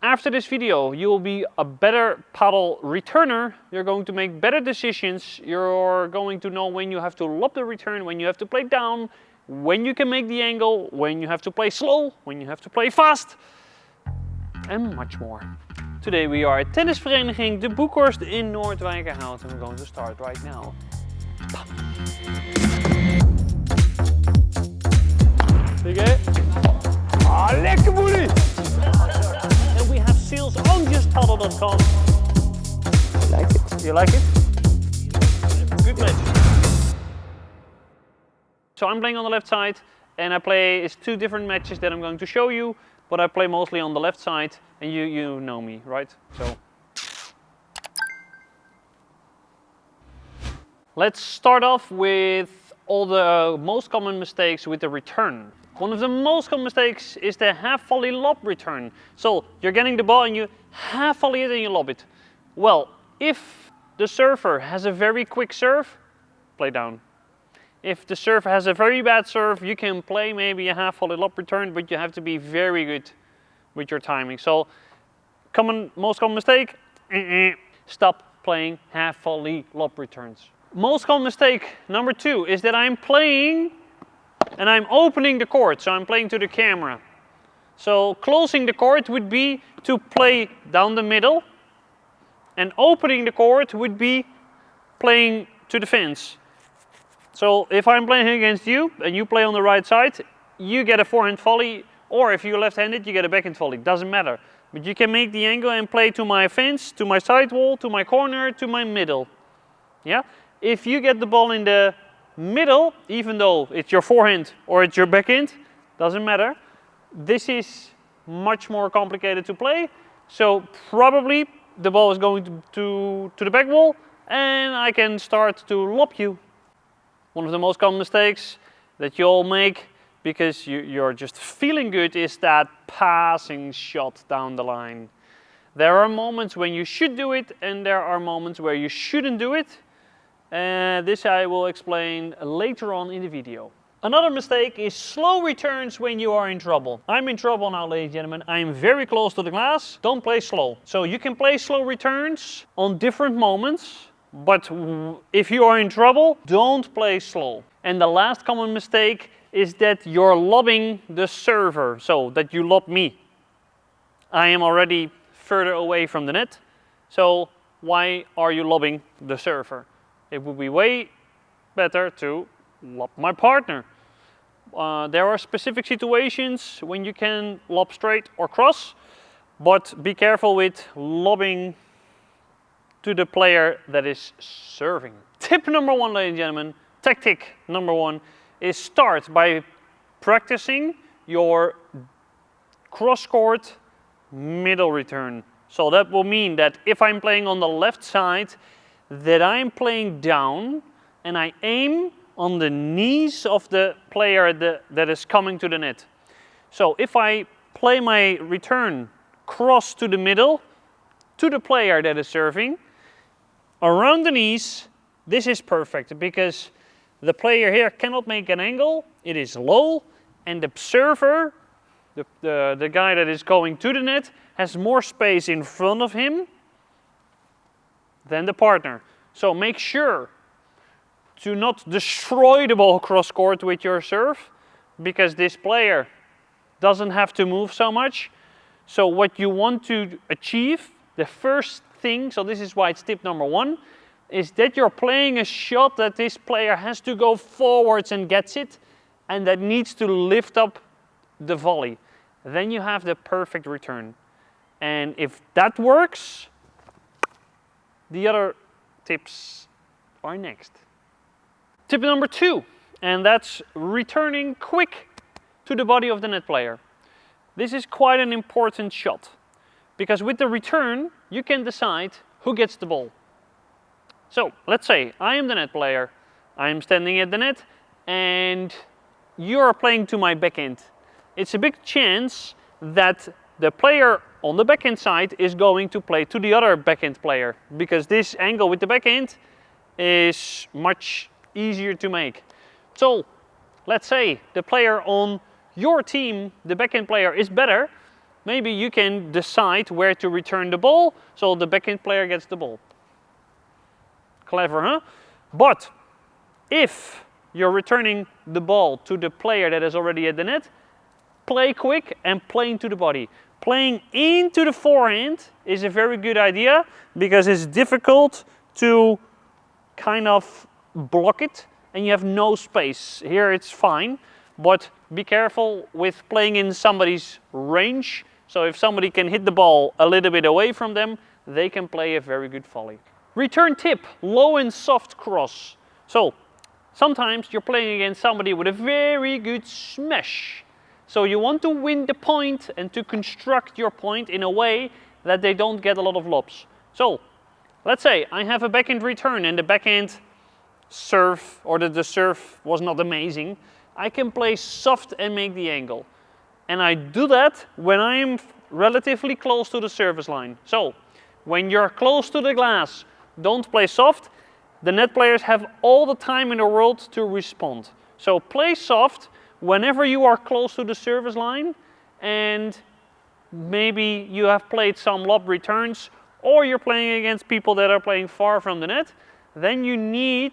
After this video, you will be a better paddle returner. You're going to make better decisions. You're going to know when you have to lob the return, when you have to play down, when you can make the angle, when you have to play slow, when you have to play fast, and much more. Today we are at tennisvereniging De Boekhorst in Noordwijkerhout, and we're going to start right now. Oké. Ah, lekker boelie! And we have sales on justpaddle.com. I like it. You like it? Good match. So I'm playing on the left side, and I play, it's two different matches that I'm going to show you, but I play mostly on the left side, and you know me, right? So let's start off with all the most common mistakes with the return. One of the most common mistakes is the half volley lob return. So you're getting the ball and you half volley it and you lob it. Well, if the server has a very quick serve, play down. If the server has a very bad serve, you can play maybe a half volley lob return, but you have to be very good with your timing. So most common mistake, stop playing half volley lob returns. Most common mistake number 2 is that I'm playing and I'm opening the court, so I'm playing to the camera. So closing the court would be to play down the middle, and opening the court would be playing to the fence. So if I'm playing against you and you play on the right side, you get a forehand volley, or if you're left-handed, you get a backhand volley. Doesn't matter. But you can make the angle and play to my fence, to my side wall, to my corner, to my middle. Yeah? If you get the ball in the middle, even though it's your forehand or it's your backhand, doesn't matter. This is much more complicated to play. So probably the ball is going to the back wall and I can start to lob you. One of the most common mistakes that you all make because you're just feeling good is that passing shot down the line. There are moments when you should do it and there are moments where you shouldn't do it. This I will explain later on in the video. Another mistake is slow returns when you are in trouble. I'm in trouble now, ladies and gentlemen. I'm very close to the glass. Don't play slow. So you can play slow returns on different moments, but if you are in trouble, don't play slow. And the last common mistake is that you're lobbing the server, so that you lob me. I am already further away from the net, so why are you lobbing the server? It would be way better to lob my partner. There are specific situations when you can lob straight or cross, but be careful with lobbing to the player that is serving. Tip number 1, ladies and gentlemen, tactic number 1 is start by practicing your cross-court middle return. So that will mean that if I'm playing on the left side, that I'm playing down and I aim on the knees of the player that is coming to the net. So if I play my return cross to the middle, to the player that is serving, around the knees, this is perfect because the player here cannot make an angle, it is low, and the server, the guy that is going to the net, has more space in front of him than the partner. So make sure to not destroy the ball cross court with your serve, because this player doesn't have to move so much. So what you want to achieve, the first thing, so this is why it's tip number 1, is that you're playing a shot that this player has to go forwards and gets it, and that needs to lift up the volley. Then you have the perfect return. And if that works, the other tips are next. Tip number 2, and that's returning quick to the body of the net player. This is quite an important shot, because with the return, you can decide who gets the ball. So let's say I am the net player, I am standing at the net, and you are playing to my backhand. It's a big chance that the player on the backhand side is going to play to the other backhand player, because this angle with the backhand is much easier to make. So let's say the player on your team, the backhand player, is better, maybe you can decide where to return the ball, so the backhand player gets the ball. Clever, huh? But if you're returning the ball to the player that is already at the net, play quick and play into the body. Playing into the forehand is a very good idea because it's difficult to kind of block it and you have no space. Here it's fine, but be careful with playing in somebody's range. So if somebody can hit the ball a little bit away from them, they can play a very good volley. Return tip, low and soft cross. So sometimes you're playing against somebody with a very good smash. So you want to win the point and to construct your point in a way that they don't get a lot of lobs. So let's say I have a backhand return and the backhand serve or the serve was not amazing. I can play soft and make the angle. And I do that when I am relatively close to the service line. So when you're close to the glass, don't play soft. The net players have all the time in the world to respond. So play soft whenever you are close to the service line and maybe you have played some lob returns or you're playing against people that are playing far from the net, then you need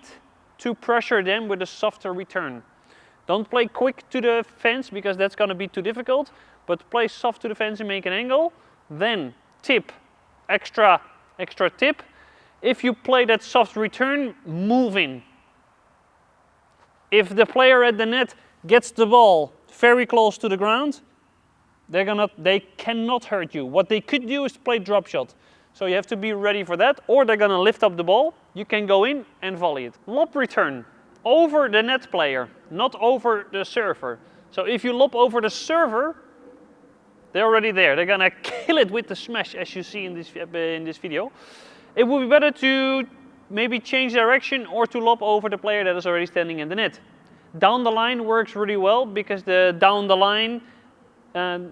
to pressure them with a softer return. Don't play quick to the fence because that's going to be too difficult, but play soft to the fence and make an angle. Then tip, extra tip. If you play that soft return, move in. If the player at the net gets the ball very close to the ground, they cannot hurt you. What they could do is play drop shot. So you have to be ready for that, or they're going to lift up the ball. You can go in and volley it. Lob return, over the net player, not over the server. So if you lob over the server, they're already there. They're going to kill it with the smash, as you see in this video. It would be better to maybe change direction or to lob over the player that is already standing in the net. Down the line works really well because down the line,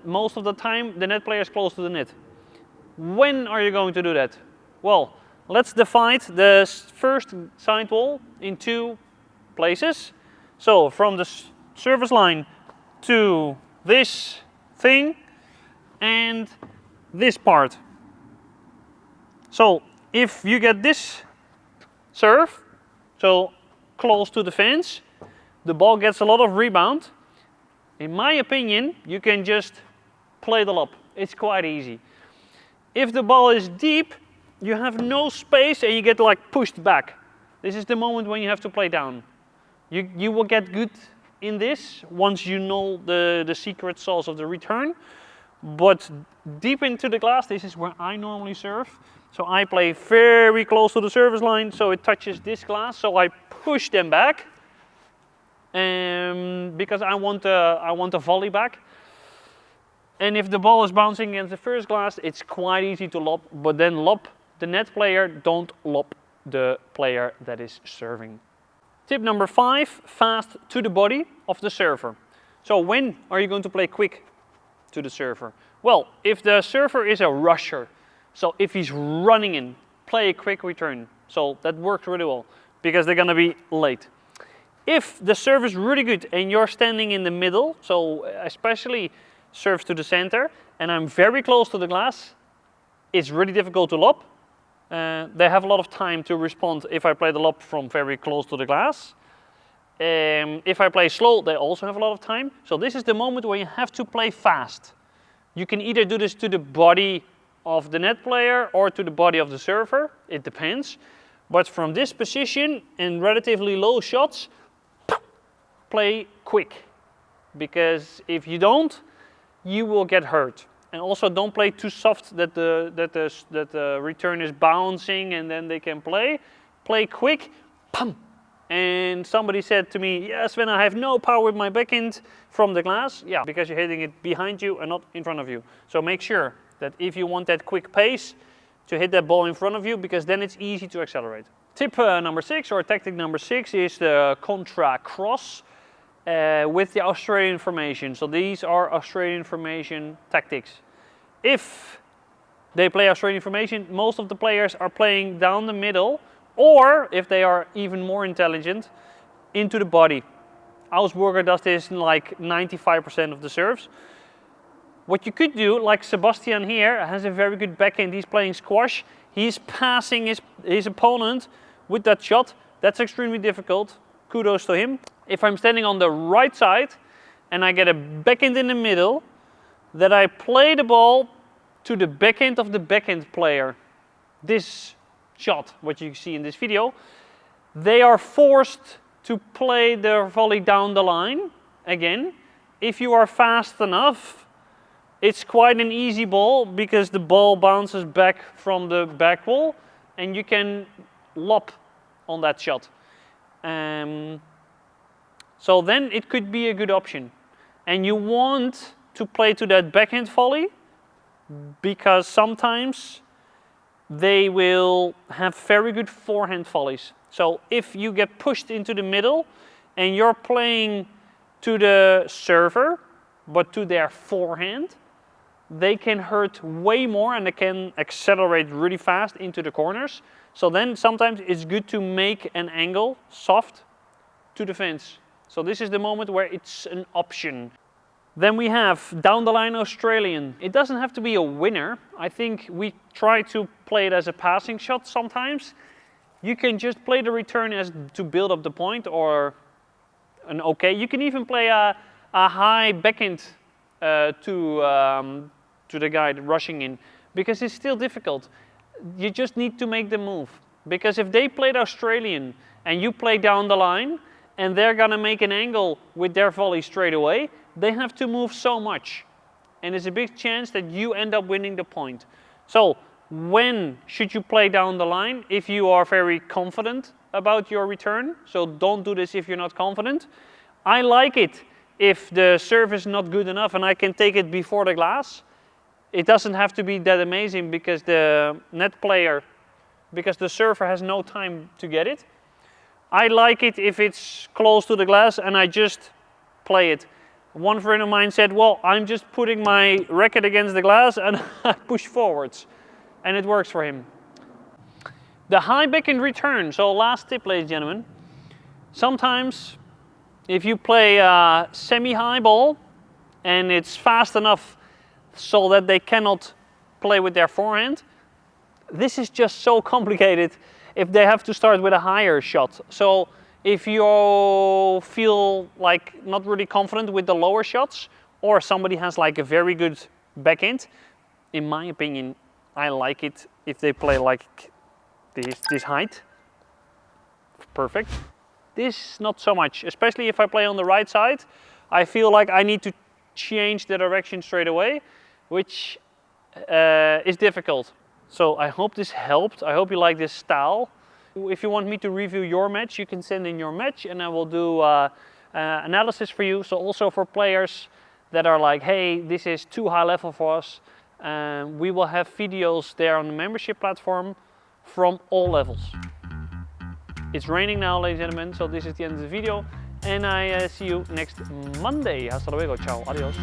most of the time, the net player is close to the net. When are you going to do that? Well, let's divide the first side wall in two places. So from the service line to this thing and this part. So if you get this serve, so close to the fence, the ball gets a lot of rebound. In my opinion, you can just play the lob. It's quite easy. If the ball is deep, you have no space and you get like pushed back. This is the moment when you have to play down. You will get good in this once you know the secret sauce of the return. But deep into the glass, this is where I normally serve. So I play very close to the service line, so it touches this glass. So I push them back, because I want a volley back. And if the ball is bouncing against the first glass, it's quite easy to lob. But then lob the net player, don't lob the player that is serving. Tip number 5, fast to the body of the server. So when are you going to play quick to the server? Well, if the server is a rusher, so if he's running in, play a quick return. So that works really well because they're going to be late. If the serve is really good and you're standing in the middle, so especially serves to the center, and I'm very close to the glass, it's really difficult to lob. They have a lot of time to respond if I play the lob from very close to the glass. If I play slow, they also have a lot of time. So this is the moment where you have to play fast. You can either do this to the body of the net player or to the body of the server. It depends. But from this position and relatively low shots, play quick. Because if you don't, you will get hurt. And also don't play too soft that the return is bouncing and then they can play. Play quick, pum. And somebody said to me, yes, when I have no power with my backhand from the glass. Yeah, because you're hitting it behind you and not in front of you. So make sure that if you want that quick pace, to hit that ball in front of you, because then it's easy to accelerate. Tip number 6, or tactic number 6, is the Contra cross with the Australian formation. So these are Australian formation tactics. If they play Australian formation, most of the players are playing down the middle, or if they are even more intelligent, into the body. Augsburger does this in like 95% of the serves. what you could do, like Sebastian here, has a very good backhand. He's playing squash. He's passing his opponent with that shot. That's extremely difficult. Kudos to him. If I'm standing on the right side and I get a backhand in the middle, that I play the ball to the backhand of the backhand player. This shot, what you see in this video, they are forced to play their volley down the line. Again, if you are fast enough, it's quite an easy ball because the ball bounces back from the back wall and you can lob on that shot. So then it could be a good option. And you want to play to that backhand volley because sometimes they will have very good forehand volleys. So if you get pushed into the middle and you're playing to the server, but to their forehand, they can hurt way more and they can accelerate really fast into the corners. So then sometimes it's good to make an angle soft to the fence. So this is the moment where it's an option. Then we have down the line Australian. It doesn't have to be a winner. I think we try to play it as a passing shot sometimes. You can just play the return as to build up the point or an okay. You can even play a high backhand to the guy rushing in because it's still difficult. You just need to make the move. Because if they played Australian and you play down the line and they're gonna make an angle with their volley straight away, they have to move so much. And there's a big chance that you end up winning the point. So when should you play down the line? If you are very confident about your return. So don't do this if you're not confident. I like it if the serve is not good enough and I can take it before the glass. It doesn't have to be that amazing because the net player, because the server has no time to get it. I like it if it's close to the glass and I just play it. One friend of mine said, well, I'm just putting my racket against the glass and I push forwards. And it works for him. The high backhand return. So last tip, ladies and gentlemen. Sometimes if you play a semi-high ball and it's fast enough so that they cannot play with their forehand, this is just so complicated if they have to start with a higher shot. So if you feel like not really confident with the lower shots or somebody has like a very good backhand, in my opinion, I like it if they play like this height. Perfect. This not so much, especially if I play on the right side. I feel like I need to change the direction straight away, which is difficult. So I hope this helped. I hope you like this style. If you want me to review your match, you can send in your match and I will do analysis for you. So also for players that are like, hey, this is too high level for us. We will have videos there on the membership platform from all levels. It's raining now, ladies and gentlemen, so this is the end of the video. And I see you next Monday. Hasta luego, ciao, adios.